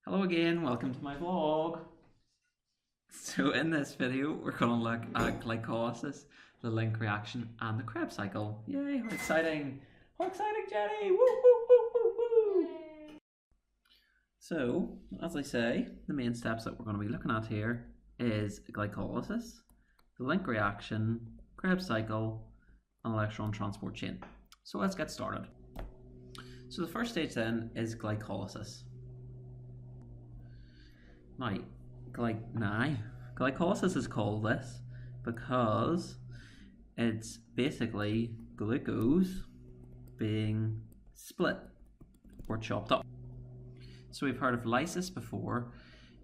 Hello again, welcome to my vlog. So in this video we're going to look at glycolysis, the link reaction and the Krebs cycle. Yay, how exciting! How exciting, Jenny! Woo, woo, woo, woo, woo. So, as I say, the main steps that we're going to be looking at here is glycolysis, the link reaction, Krebs cycle and electron transport chain. So let's get started. So the first stage then is glycolysis. Now, glycolysis is called this because it's basically glucose being split or chopped up. So we've heard of lysis before,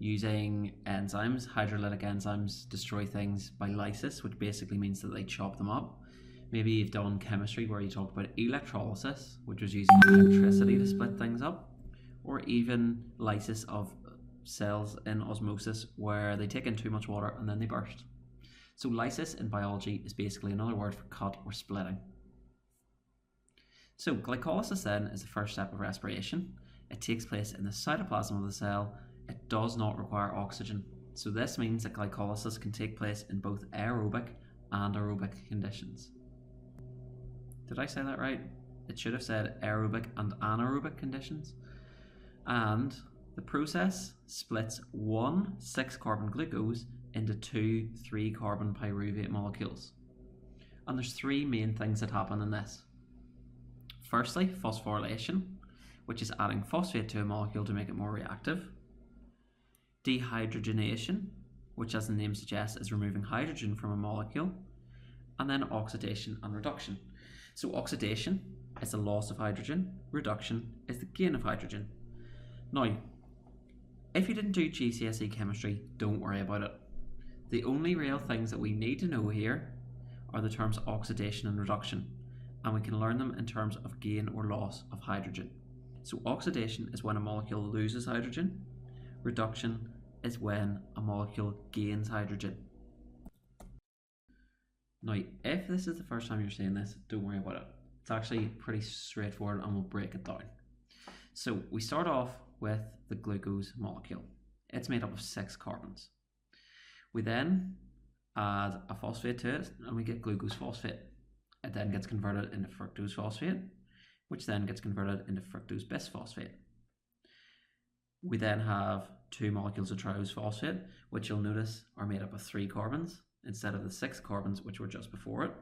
using enzymes. Hydrolytic enzymes destroy things by lysis, which basically means that they chop them up. Maybe you've done chemistry where you talked about electrolysis, which was using electricity to split things up, or even lysis of cells in osmosis where they take in too much water and then they burst. So lysis in biology is basically another word for cut or splitting. So glycolysis then is the first step of respiration. It takes place in the cytoplasm of the cell. It does not require oxygen. So this means that glycolysis can take place in both aerobic and aerobic conditions. Did I say that right? It should have said aerobic and anaerobic conditions. And the process splits one 6-carbon glucose into two 3-carbon pyruvate molecules. And there's three main things that happen in this. Firstly, phosphorylation, which is adding phosphate to a molecule to make it more reactive. Dehydrogenation, which as the name suggests is removing hydrogen from a molecule. And then oxidation and reduction. So oxidation is the loss of hydrogen, reduction is the gain of hydrogen. Now, if you didn't do GCSE chemistry, don't worry about it. The only real things that we need to know here are the terms oxidation and reduction, and we can learn them in terms of gain or loss of hydrogen. So oxidation is when a molecule loses hydrogen, reduction is when a molecule gains hydrogen. Now, if this is the first time you're seeing this, don't worry about it. It's actually pretty straightforward and we'll break it down. So we start off with the glucose molecule. It's made up of 6 carbons. We then add a phosphate to it and we get glucose phosphate. It then gets converted into fructose phosphate, which then gets converted into fructose bisphosphate. We then have 2 molecules of triose phosphate, which you'll notice are made up of 3 carbons instead of the 6 carbons which were just before it.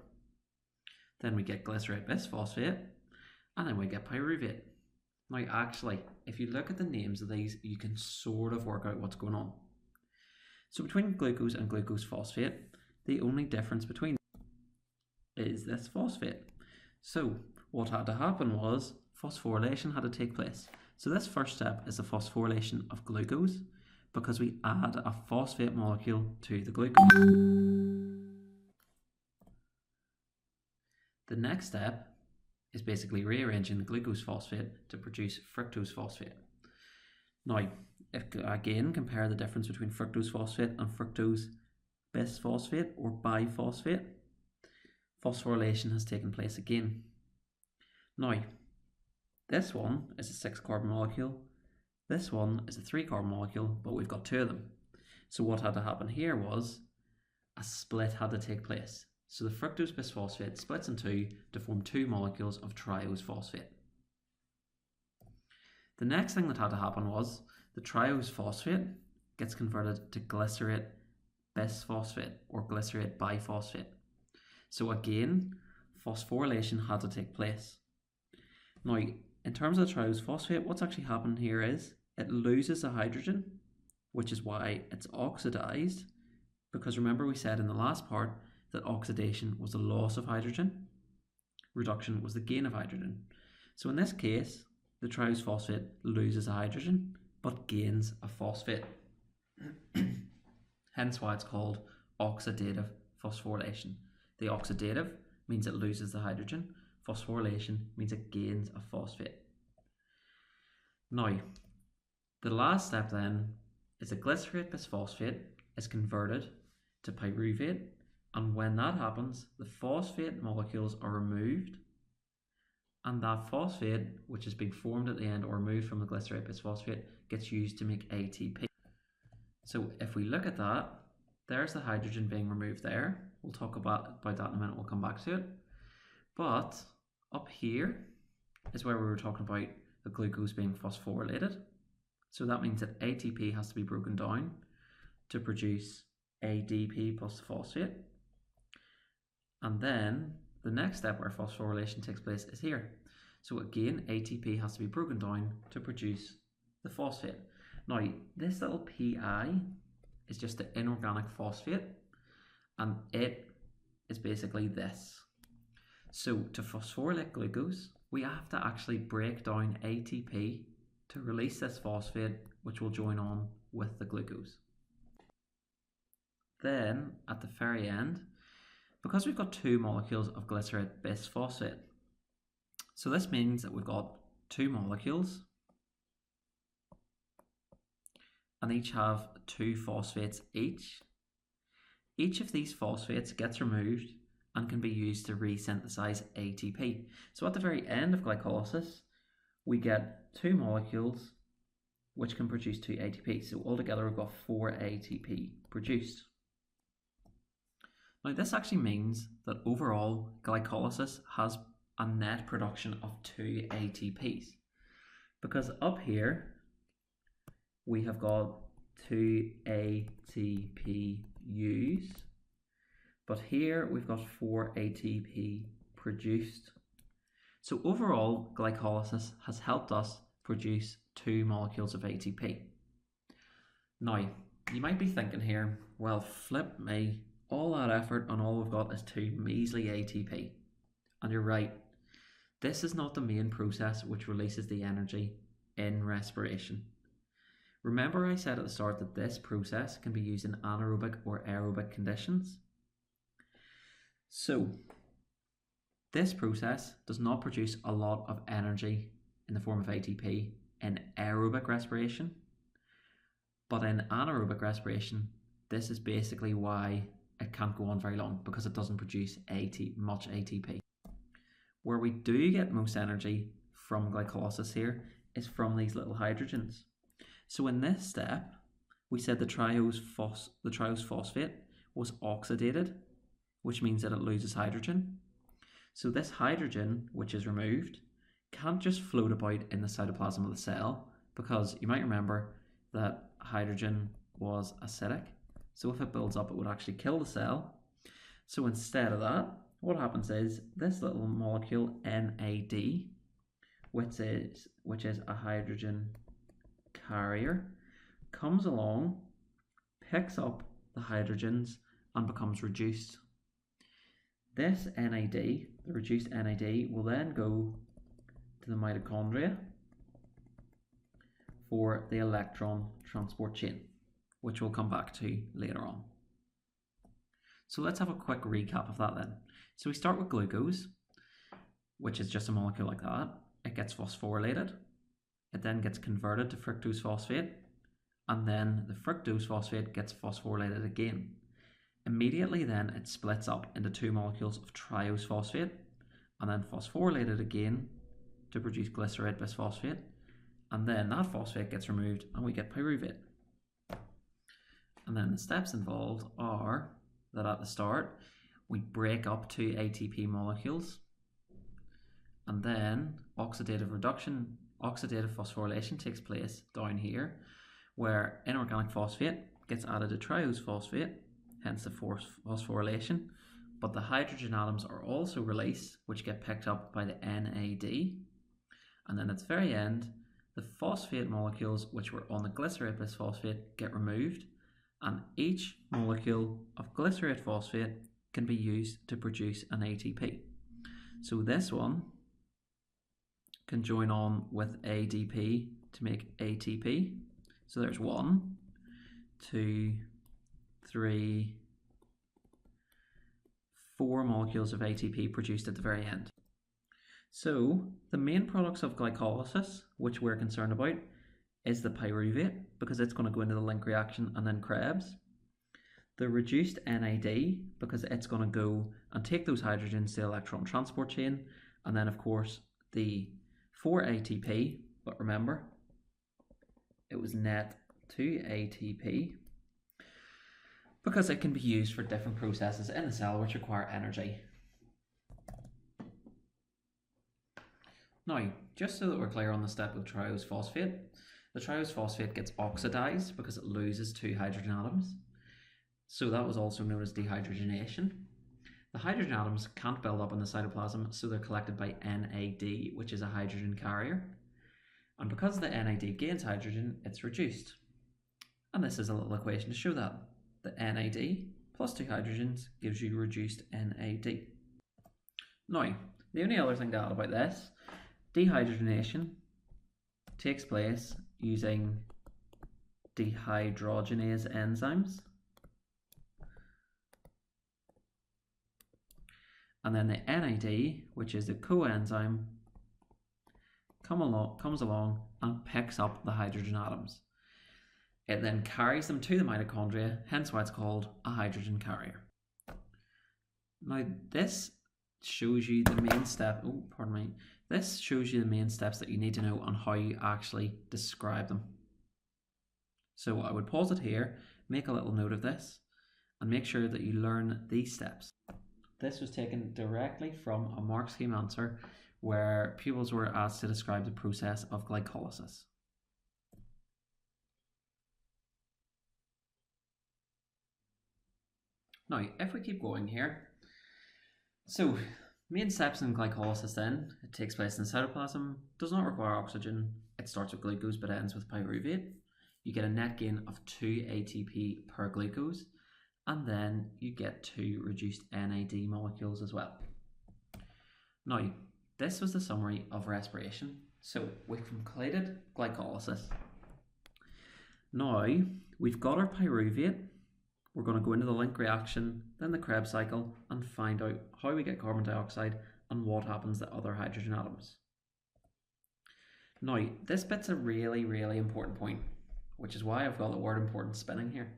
Then we get glycerate bisphosphate, and then we get pyruvate. Now actually, if you look at the names of these, you can sort of work out what's going on. So between glucose and glucose phosphate, the only difference between is this phosphate. So what had to happen was phosphorylation had to take place. So this first step is the phosphorylation of glucose because we add a phosphate molecule to the glucose. The next step is basically rearranging the glucose phosphate to produce fructose phosphate. Now, if again compare the difference between fructose phosphate and fructose bisphosphate or biphosphate, phosphorylation has taken place again. Now, this one is a 6-carbon molecule, this one is a 3-carbon molecule, but we've got 2 of them. So what had to happen here was a split had to take place. So the fructose bisphosphate splits in 2 to form 2 molecules of triose phosphate. The next thing that had to happen was the triose phosphate gets converted to glycerate bisphosphate or glycerate biphosphate. So again, phosphorylation had to take place. Now, in terms of the triose phosphate, what's actually happened here is it loses the hydrogen, which is why it's oxidized, because remember we said in the last part that oxidation was the loss of hydrogen, reduction was the gain of hydrogen. So in this case, the triose phosphate loses a hydrogen but gains a phosphate. Hence why it's called oxidative phosphorylation. The oxidative means it loses the hydrogen, phosphorylation means it gains a phosphate. Now, the last step then is the glycerate bisphosphate is converted to pyruvate. And when that happens, the phosphate molecules are removed and that phosphate, which has been formed at the end or removed from the glycerate bisphosphate, gets used to make ATP. So if we look at that, there's the hydrogen being removed there. We'll talk about that in a minute, we'll come back to it. But up here is where we were talking about the glucose being phosphorylated. So that means that ATP has to be broken down to produce ADP plus the phosphate. And then the next step where phosphorylation takes place is here. So again, ATP has to be broken down to produce the phosphate. Now, this little PI is just the inorganic phosphate, and it is basically this. So to phosphorylate glucose, we have to actually break down ATP to release this phosphate, which will join on with the glucose. Then at the very end, because we've got two molecules of glycerate bisphosphate, so this means that we've got two molecules and each have two phosphates each. Each of these phosphates gets removed and can be used to resynthesize ATP. So at the very end of glycolysis, we get two molecules which can produce two ATP. So altogether we've got 4 ATP produced. Now this actually means that overall glycolysis has a net production of 2 ATPs, because up here we have got 2 ATPs, but here we've got 4 ATP produced. So overall glycolysis has helped us produce 2 molecules of ATP. Now you might be thinking here, well, flip me, all that effort and all we've got is 2 measly ATP. And you're right, this is not the main process which releases the energy in respiration. Remember I said at the start that this process can be used in anaerobic or aerobic conditions. So this process does not produce a lot of energy in the form of ATP in aerobic respiration, but in anaerobic respiration, this is basically why it can't go on very long, because it doesn't produce much ATP. Where we do get most energy from glycolysis here is from these little hydrogens. So in this step, we said the triose phosphate was oxidated, which means that it loses hydrogen. So this hydrogen, which is removed, can't just float about in the cytoplasm of the cell, because you might remember that hydrogen was acidic. So if it builds up, it would actually kill the cell. So instead of that, what happens is this little molecule NAD, which is a hydrogen carrier, comes along, picks up the hydrogens and becomes reduced. This NAD, the reduced NAD, will then go to the mitochondria for the electron transport chain, which we'll come back to later on. So let's have a quick recap of that then. So we start with glucose, which is just a molecule like that. It gets phosphorylated. It then gets converted to fructose phosphate, and then the fructose phosphate gets phosphorylated again. Immediately then it splits up into 2 molecules of triose phosphate, and then phosphorylated again to produce glycerate bisphosphate, and then that phosphate gets removed and we get pyruvate. And then the steps involved are that at the start we break up 2 ATP molecules, and then oxidative phosphorylation takes place down here, where inorganic phosphate gets added to triose phosphate, hence the phosphorylation, but the hydrogen atoms are also released, which get picked up by the NAD, and then at the very end the phosphate molecules which were on the glycerate bisphosphate get removed, and each molecule of glycerate phosphate can be used to produce an ATP. So this one can join on with ADP to make ATP. So there's 1, 2, 3, 4 molecules of ATP produced at the very end. So the main products of glycolysis, which we're concerned about, is the pyruvate, because it's going to go into the link reaction and then Krebs. The reduced NAD, because it's going to go and take those hydrogens to the electron transport chain, and then of course the 4 ATP, but remember, it was net 2 ATP because it can be used for different processes in the cell which require energy. Now, just so that we're clear on the step of triose phosphate, the triose phosphate gets oxidized because it loses 2 hydrogen atoms. So that was also known as dehydrogenation. The hydrogen atoms can't build up in the cytoplasm, so they're collected by NAD, which is a hydrogen carrier. And because the NAD gains hydrogen, it's reduced. And this is a little equation to show that. The NAD plus 2 hydrogens gives you reduced NAD. Now, the only other thing to add about this, dehydrogenation takes place using dehydrogenase enzymes. And then the NAD, which is the coenzyme, comes along and picks up the hydrogen atoms. It then carries them to the mitochondria, hence why it's called a hydrogen carrier. Now this shows you the main step, this shows you the main steps that you need to know on how you actually describe them. So I would pause it here, make a little note of this, and make sure that you learn these steps. This was taken directly from a mark scheme answer where pupils were asked to describe the process of glycolysis. Now, if we keep going here, so main steps in glycolysis then, it takes place in the cytoplasm, does not require oxygen, it starts with glucose but ends with pyruvate. You get a net gain of 2 ATP per glucose, and then you get 2 reduced NAD molecules as well. Now, this was the summary of respiration. So we've completed glycolysis. Now, we've got our pyruvate. We're going to go into the link reaction, then the Krebs cycle, and find out how we get carbon dioxide and what happens to other hydrogen atoms. Now, this bit's a really, really important point, which is why I've got the word important spinning here.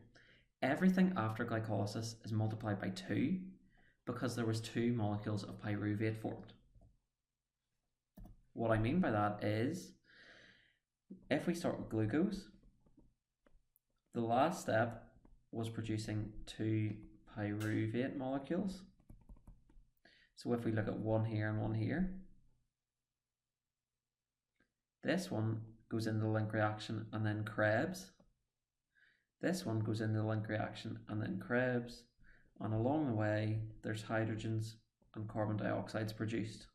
Everything after glycolysis is multiplied by 2 because there was 2 molecules of pyruvate formed. What I mean by that is, if we start with glucose, the last step was producing 2 pyruvate molecules. So if we look at one here and one here, this one goes into the link reaction and then Krebs. This one goes into the link reaction and then Krebs. And along the way, there's hydrogens and carbon dioxides produced.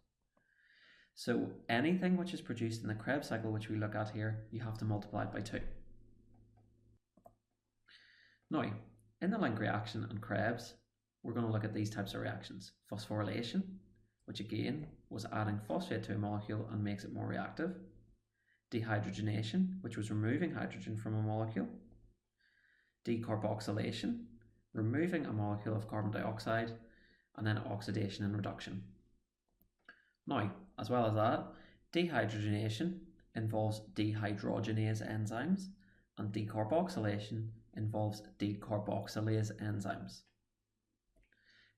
So anything which is produced in the Krebs cycle, which we look at here, you have to multiply it by 2. Now, in the link reaction and Krebs, we're going to look at these types of reactions. Phosphorylation, which again was adding phosphate to a molecule and makes it more reactive. Dehydrogenation, which was removing hydrogen from a molecule. Decarboxylation, removing a molecule of carbon dioxide. And then oxidation and reduction. Now, as well as that, dehydrogenation involves dehydrogenase enzymes, and decarboxylation involves decarboxylase enzymes.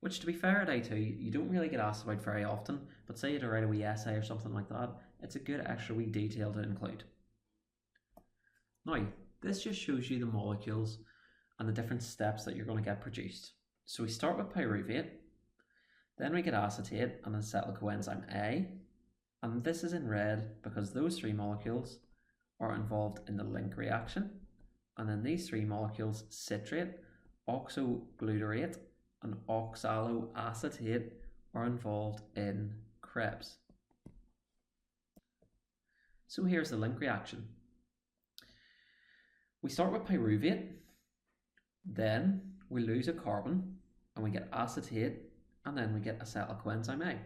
Which, to be fair at A2, you don't really get asked about very often, but say you had to write a wee essay or something like that, it's a good extra wee detail to include. Now, this just shows you the molecules and the different steps that you're going to get produced. So we start with pyruvate, then we get acetate and acetyl coenzyme A, and this is in red because those 3 molecules are involved in the link reaction, and then these 3 molecules, citrate, oxoglutarate, and oxaloacetate, are involved in Krebs. So here's the link reaction. We start with pyruvate, then we lose a carbon, and we get acetate, and then we get acetyl coenzyme A.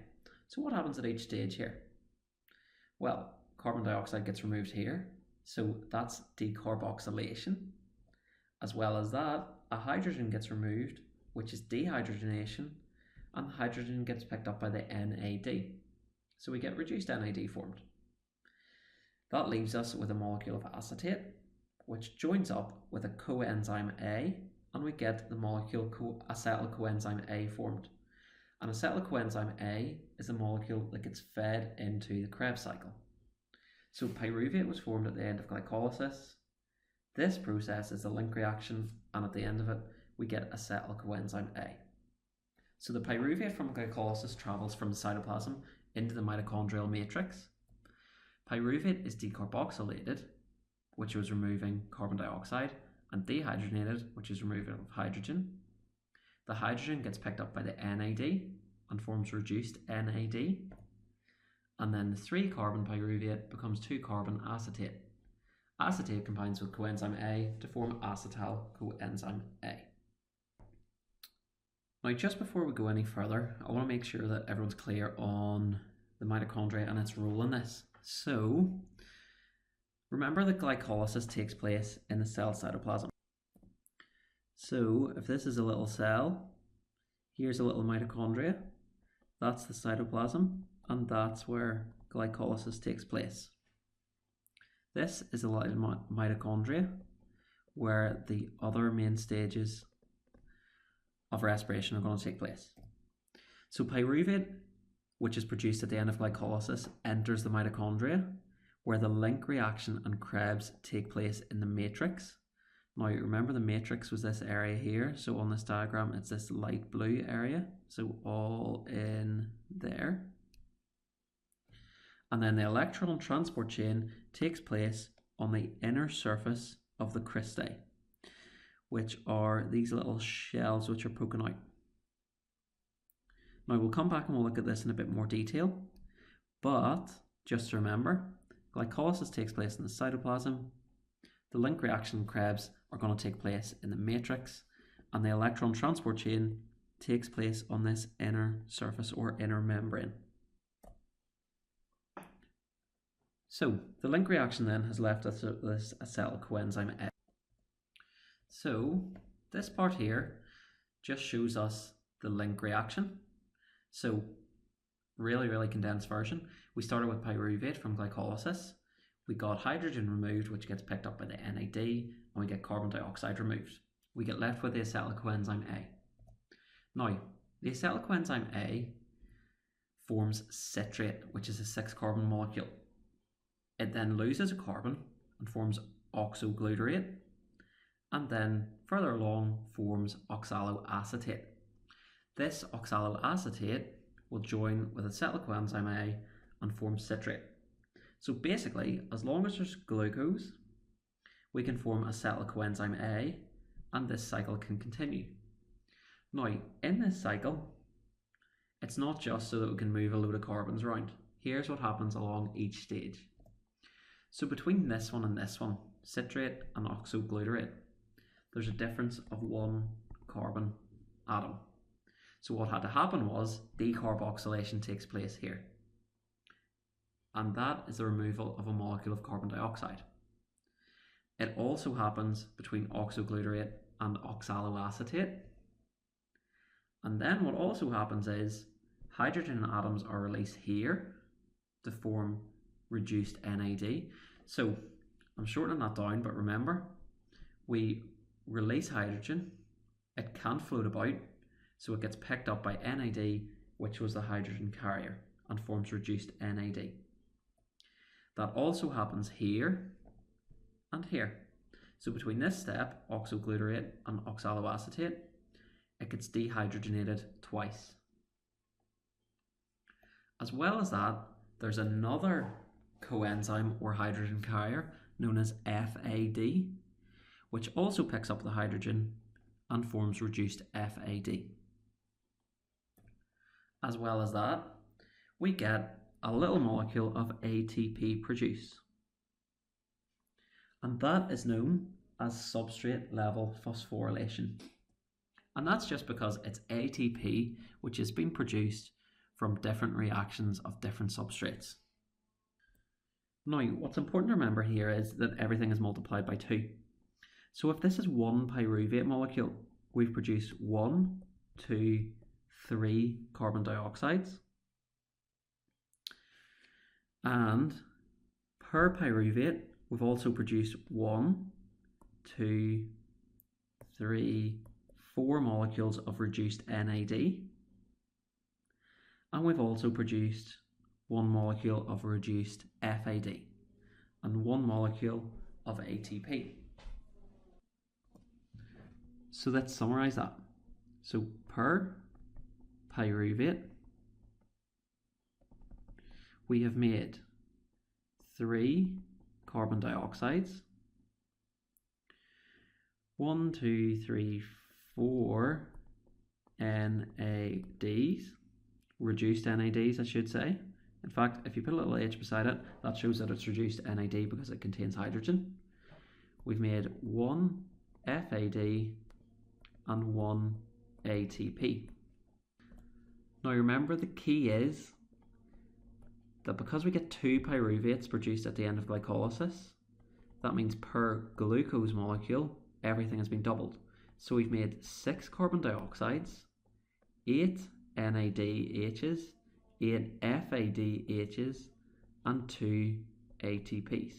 So what happens at each stage here? Well, carbon dioxide gets removed here, so that's decarboxylation. As well as that, a hydrogen gets removed, which is dehydrogenation, and hydrogen gets picked up by the NAD. So we get reduced NAD formed. That leaves us with a molecule of acetate, which joins up with a coenzyme A, and we get the molecule acetyl coenzyme A formed. And acetyl coenzyme A is a molecule that gets fed into the Krebs cycle. So pyruvate was formed at the end of glycolysis. This process is a link reaction, and at the end of it, we get acetyl coenzyme A. So the pyruvate from glycolysis travels from the cytoplasm into the mitochondrial matrix. Pyruvate is decarboxylated, which is removing carbon dioxide, and dehydrogenated, which is removal of hydrogen. The hydrogen gets picked up by the NAD and forms reduced NAD. And then the 3-carbon pyruvate becomes 2-carbon acetate. Acetate combines with coenzyme A to form acetyl coenzyme A. Now, just before we go any further, I want to make sure that everyone's clear on the mitochondria and its role in this. So, remember that glycolysis takes place in the cell cytoplasm. So, if this is a little cell, here's a little mitochondria, that's the cytoplasm, and that's where glycolysis takes place. This is a little mitochondria, where the other main stages of respiration are going to take place. So pyruvate, which is produced at the end of glycolysis, enters the mitochondria, where the link reaction and Krebs take place in the matrix. Now remember, the matrix was this area here, so on this diagram it's this light blue area, so all in there. And then the electron transport chain takes place on the inner surface of the cristae, which are these little shells which are poking out. Now we'll come back and we'll look at this in a bit more detail, but just remember, glycolysis takes place in the cytoplasm, the link reaction and Krebs are going to take place in the matrix, and the electron transport chain takes place on this inner surface or inner membrane. So the link reaction then has left us with this acetyl coenzyme A. So this part here just shows us the link reaction. So really condensed version. We started with pyruvate from glycolysis. We got hydrogen removed, which gets picked up by the NAD, and we get carbon dioxide removed. We get left with the acetyl coenzyme A. Now, the acetyl coenzyme A forms citrate, which is a 6-carbon molecule. It then loses a carbon and forms oxoglutarate, and then further along forms oxaloacetate. This oxaloacetate will join with acetyl coenzyme A and form citrate. So basically, as long as there's glucose, we can form acetyl coenzyme A, and this cycle can continue. Now, in this cycle, it's not just so that we can move a load of carbons around. Here's what happens along each stage. So between this one and this one, citrate and oxoglutarate, there's a difference of 1 carbon atom. So what had to happen was decarboxylation takes place here. And that is the removal of a molecule of carbon dioxide. It also happens between oxoglutarate and oxaloacetate. And then what also happens is hydrogen atoms are released here to form reduced NAD. So I'm shortening that down, but remember, we release hydrogen, it can't float about, so it gets picked up by NAD, which was the hydrogen carrier, and forms reduced NAD. That also happens here and here. So between this step, oxoglutarate and oxaloacetate, it gets dehydrogenated twice. As well as that, there's another coenzyme or hydrogen carrier known as FAD, which also picks up the hydrogen and forms reduced FAD. As well as that, we get a little molecule of ATP produced, and that is known as substrate level phosphorylation. And that's just because it's ATP which has been produced from different reactions of different substrates. Now, what's important to remember here is that everything is multiplied by 2. So if this is one pyruvate molecule, we've produced 1, 2, 3 carbon dioxides. And per pyruvate, we've also produced 1, 2, 3, 4 molecules of reduced NAD. And we've also produced 1 molecule of reduced FAD and 1 molecule of ATP. So let's summarize that. So per pyruvate, we have made 3 carbon dioxides, 1, 2, 3, 4 NADs, reduced NADs I should say. In fact, if you put a little H beside it, that shows that it's reduced NAD because it contains hydrogen. We've made 1 FAD and 1 ATP. Now remember, the key is that because we get 2 pyruvates produced at the end of glycolysis, that means per glucose molecule, everything has been doubled. So we've made 6 carbon dioxides, 8 NADHs, 8 FADHs, and 2 ATPs.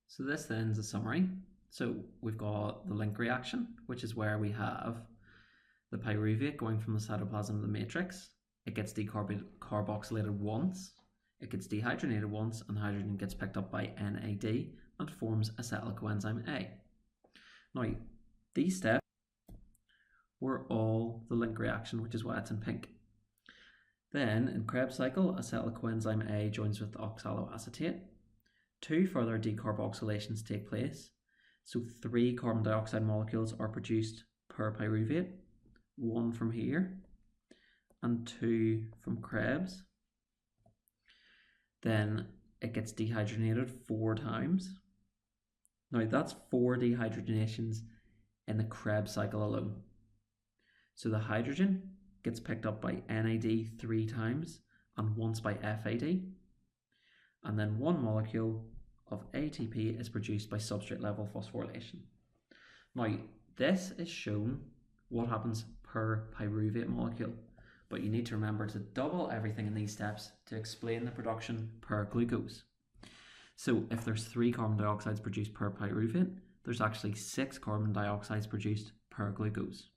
So this then is a summary. So we've got the link reaction, which is where we have the pyruvate going from the cytoplasm of the matrix. It gets decarboxylated once, it gets dehydrogenated once, and hydrogen gets picked up by NAD and forms acetyl coenzyme A. Now, these steps were all the link reaction, which is why it's in pink. Then, in Krebs cycle, acetyl coenzyme A joins with oxaloacetate. 2 further decarboxylations take place. So 3 carbon dioxide molecules are produced per pyruvate, 1 from here and 2 from Krebs. Then it gets dehydrogenated 4 times. Now that's 4 dehydrogenations in the Krebs cycle alone. So the hydrogen gets picked up by NAD 3 times and once by FAD. And then 1 molecule of ATP is produced by substrate level phosphorylation. Now this is shown what happens per pyruvate molecule, but you need to remember to double everything in these steps to explain the production per glucose. So if there's 3 carbon dioxides produced per pyruvate, there's actually 6 carbon dioxides produced per glucose.